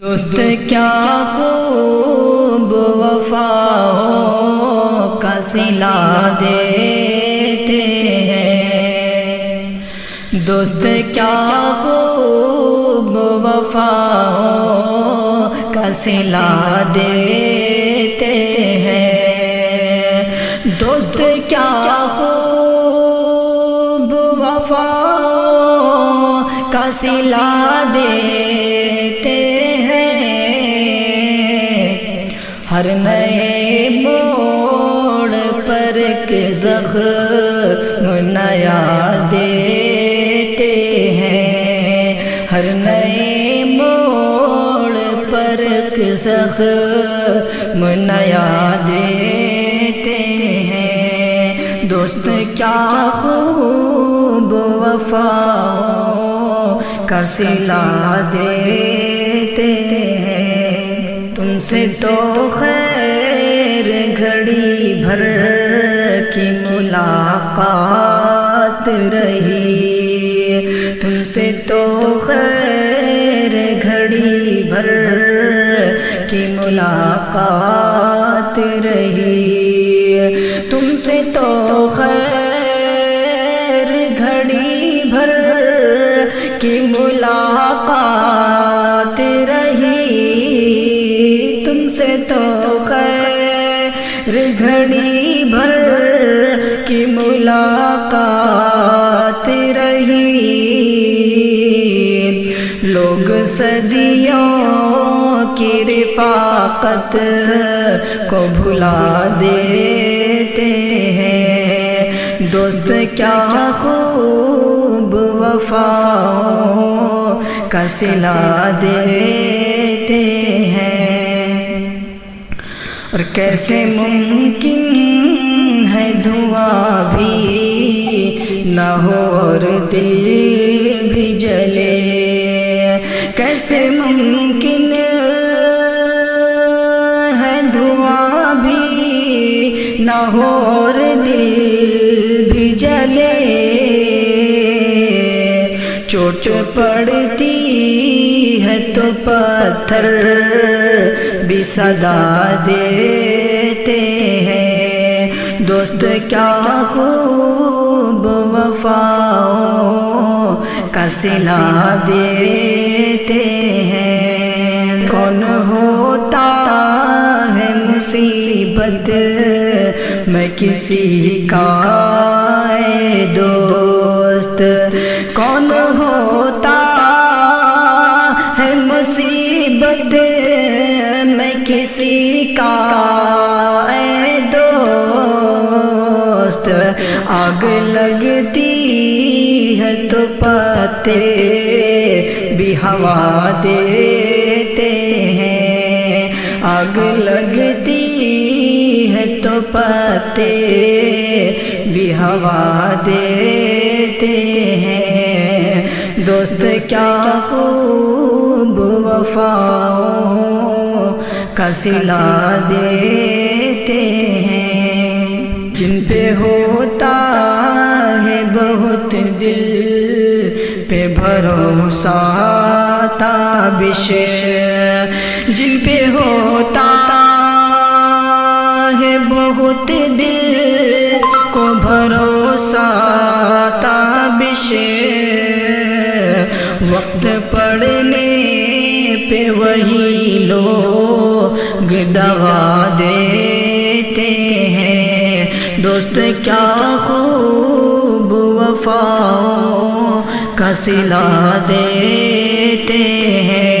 دوست کیا خوب وفاؤں کا صلہ دیتے ہیں، دوست کیا خوب وفاؤں کا صلہ دیتے ہیں، دوست کیا خوب وفاؤں کا صلہ دیتے ہیں، ہر نئے موڑ پر ایک زخم نیا دیتے ہیں، ہر نئے موڑ پر ایک زخم نیا دیتے ہیں، دوست کیا خوب وفاؤں کا صلہ دیتے ہیں، تم سے تو خیر گھڑی بھر کی ملاقات رہی، تم سے تو خیر گھڑی بھر کی ملاقات رہی، تم سے تو خیر گھڑی بھر کی ملاقات رہی، تم سے تو خیر گھڑی بھر کی ملاقات رہی، لوگ صدیوں کی رفاقت کو بھلا دیتے ہیں، دوست کیا خوب وفاؤں کا صلہ دیتے ہیں، اور کیسے ممکن ہے دھواں بھی نہ ہو اور دل بھی جلے، کیسے ممکن ہے دھواں بھی نہ ہو اور دل بھی جلے، چوٹ پڑتی ہے تو پتھر بھی صدا دیتے ہیں، دوست کیا خوب وفاؤں کا صلہ دیتے ہیں، کون ہوتا ہے مصیبت میں کسی کا اے دوست، کون ہوتا ہے مصیبت میں کسی کا اے دوست، آگ لگتی ہے تو پتے بھی ہوا دیتے ہیں، آگ لگتی ہے تو پتے بھی ہوا دیتے ہیں، دوست کیا خوب وفاؤں کا صلہ دیتے ہیں، جن پہ ہوتا ہے بہت دل پہ بھروسہ تابش، جن پہ ہوتا ہے بہت دل کو بھروسہ تابش، وقت پڑنے پہ وہی لوگ دغا دیتے ہیں، دوست کیا خوب وفاؤں کا صلہ دیتے ہیں۔